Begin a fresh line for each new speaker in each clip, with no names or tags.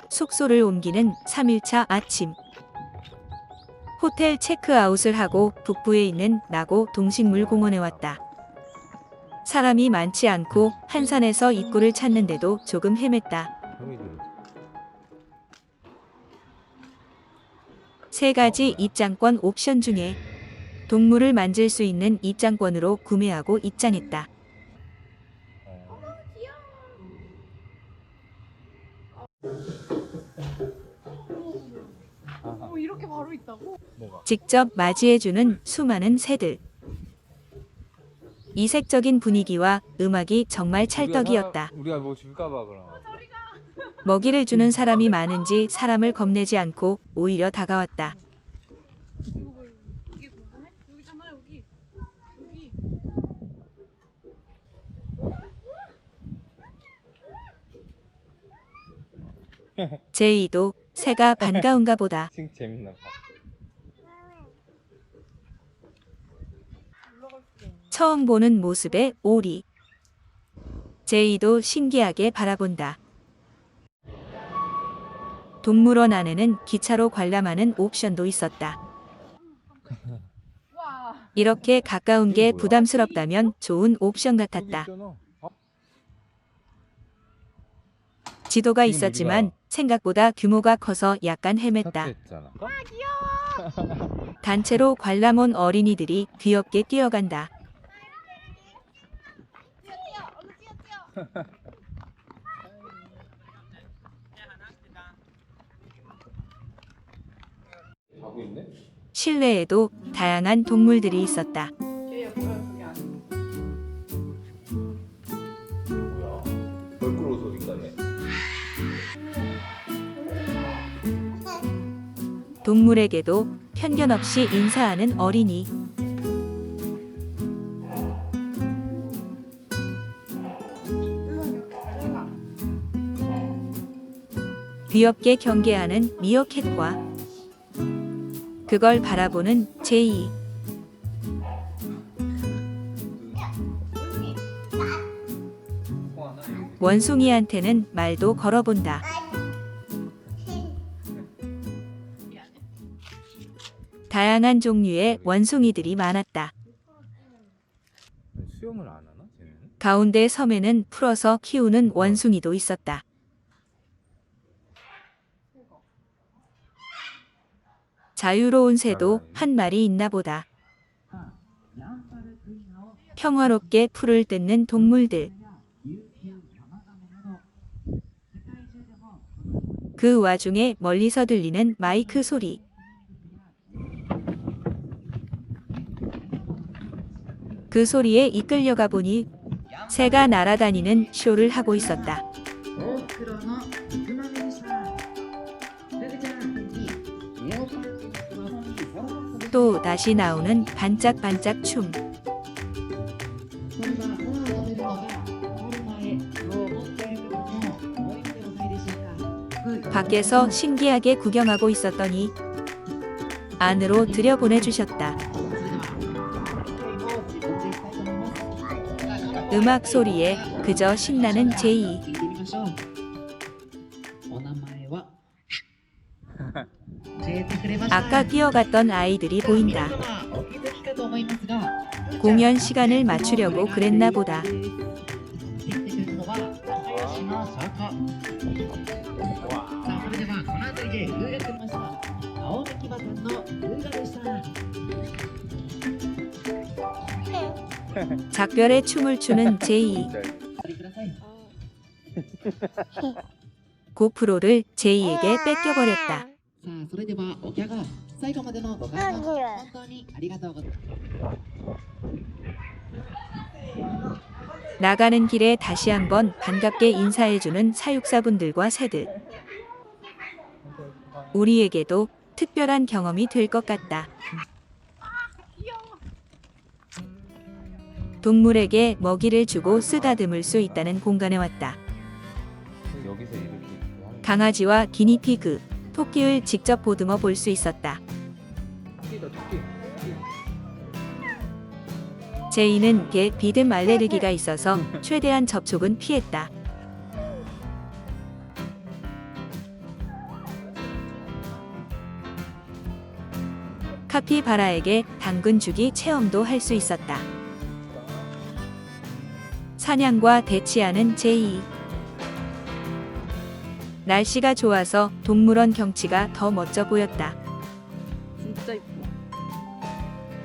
숙소를 옮기는 3일차 아침. 호텔 체크아웃을 하고 북부에 있는 나고 동식물공원에 왔다. 사람이 많지 않고 한산해서 입구를 찾는데도 조금 헤맸다. 세 가지 입장권 옵션 중에 동물을 만질 수 있는 입장권으로 구매하고 입장했다.
이렇게 바로 있다고?
직접 맞이해주는 수많은 새들. 이색적인 분위기와 음악이 정말 찰떡이었다.
우리가 뭐 줄까봐 그럼.
먹이를 주는 사람이 많은지 사람을 겁내지 않고 오히려 다가왔다.
이게 궁금해? 여기잖아 여기.
제이도 새가 반가운가 보다.
재밌나 봐.
처음 보는 모습의 오리. 제이도 신기하게 바라본다. 동물원 안에는 기차로 관람하는 옵션도 있었다.
와.
이렇게 가까운 게 부담스럽다면 좋은 옵션 같았다. 지도가 있었지만 생각보다 규모가 커서 약간 헤맸다. 단체로 관람 온 어린이들이 귀엽게 뛰어간다.
자고 있네?
실내에도 다양한 동물들이 있었다.
얘야 뭐야 그게 아니야.
뭐야? 벌꿀 옷 있다네.
동물에게도 편견 없이 인사하는 어린이. 귀엽게 경계하는 미어캣과 그걸 바라보는 제이. 원숭이한테는 말도 걸어본다. 다양한 종류의 원숭이들이 많았다.
수영을 안 하나? 쟤는?
가운데 섬에는 풀어서 키우는 원숭이도 있었다. 자유로운 새도 한 마리 있나 보다. 평화롭게 풀을 뜯는 동물들. 그 와중에 멀리서 들리는 마이크 소리. 그 소리에 이끌려가 보니 새가 날아다니는 쇼를 하고 있었다. 또 다시 나오는 반짝반짝 춤. 밖에서 신기하게 구경하고 있었더니 안으로 들여보내주셨다. 음악 소리에 그저 신나는 제이. 아까 뛰어갔던 아이들이 보인다. 공연 시간을 맞추려고 그랬나 보다. 작별의 춤을 추는 제이. 고프로를 제이에게 뺏겨버렸다. 나가는 길에 다시 한번 반갑게 인사해주는 사육사분들과 새들. 우리에게도 특별한 경험이 될 것 같다. 동물에게 먹이를 주고 쓰다듬을 수 있다는 공간에 왔다.
여기서 이렇게
강아지와 기니피그, 토끼를 직접 보듬어 볼 수 있었다.
토끼.
제이는 개 비듬 알레르기가 있어서 최대한 접촉은 피했다. 카피바라에게 당근 주기 체험도 할 수 있었다. 사냥과 대치하는 제이. 날씨가 좋아서 동물원 경치가 더 멋져 보였다.
진짜 이뻐.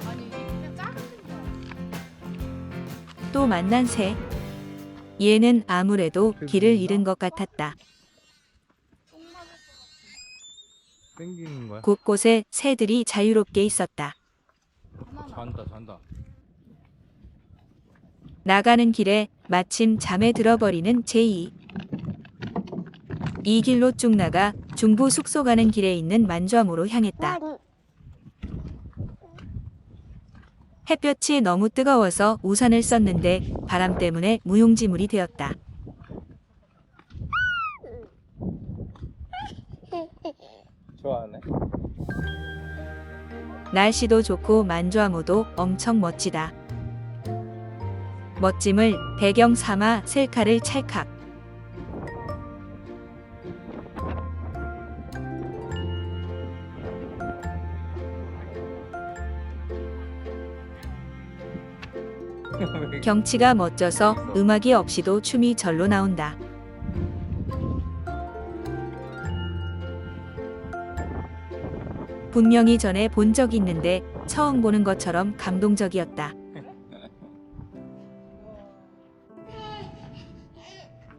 아니 이게 그냥 작은 거야.
또 만난 새. 얘는 아무래도 길을 잃은 것 같았다.
땡기는 거야?
곳곳에 새들이 자유롭게 있었다.
잔다.
나가는 길에 마침 잠에 들어버리는 제이. 이 길로 쭉 나가 중부 숙소 가는 길에 있는 만좌모로 향했다. 햇볕이 너무 뜨거워서 우산을 썼는데 바람 때문에 무용지물이 되었다.
좋아하네.
날씨도 좋고 만좌모도 엄청 멋지다. 멋짐을 배경 삼아 셀카를 찰칵. 경치가 멋져서 음악이 없이도 춤이 절로 나온다. 분명히 전에 본 적 있는데 처음 보는 것처럼 감동적이었다.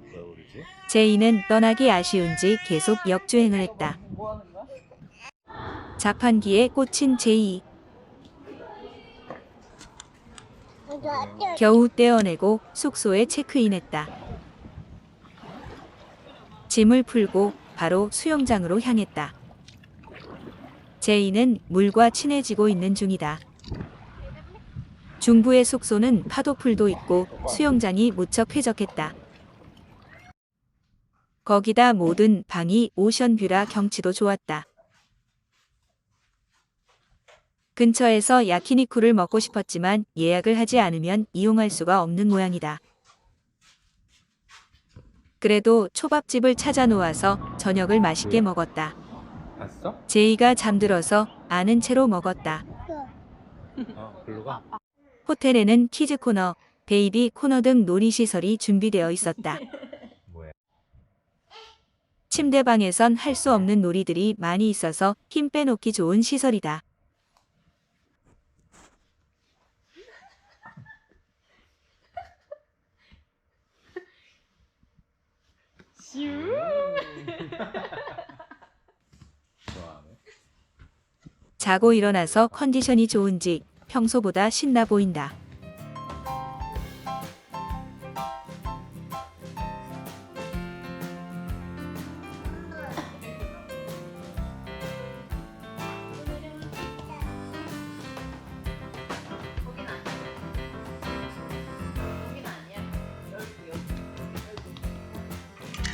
왜 그러지?
제이는 떠나기 아쉬운지 계속 역주행을 했다.
뭐 하는 거야?
자판기에 꽂힌 제이. 겨우 떼어내고 숙소에 체크인했다. 짐을 풀고 바로 수영장으로 향했다. 제이는 물과 친해지고 있는 중이다. 중부의 숙소는 파도풀도 있고 수영장이 무척 쾌적했다. 거기다 모든 방이 오션뷰라 경치도 좋았다. 근처에서 야키니쿠를 먹고 싶었지만 예약을 하지 않으면 이용할 수가 없는 모양이다. 그래도 초밥집을 찾아 놓아서 저녁을 맛있게 먹었다.
봤어?
제이가 잠들어서 아는 채로 먹었다.
글로 가.
호텔에는 키즈 코너, 베이비 코너 등 놀이시설이 준비되어 있었다.
뭐야?
침대방에선 할 수 없는 놀이들이 많이 있어서 힘 빼놓기 좋은 시설이다.
좋아하네.
자고 일어나서 컨디션이 좋은지 평소보다 신나 보인다.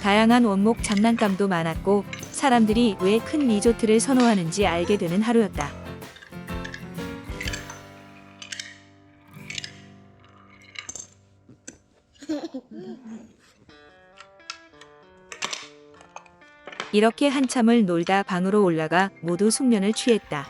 다양한 원목 장난감도 많았고 사람들이 왜 큰 리조트를 선호하는지 알게 되는 하루였다. 이렇게 한참을 놀다 방으로 올라가 모두 숙면을 취했다.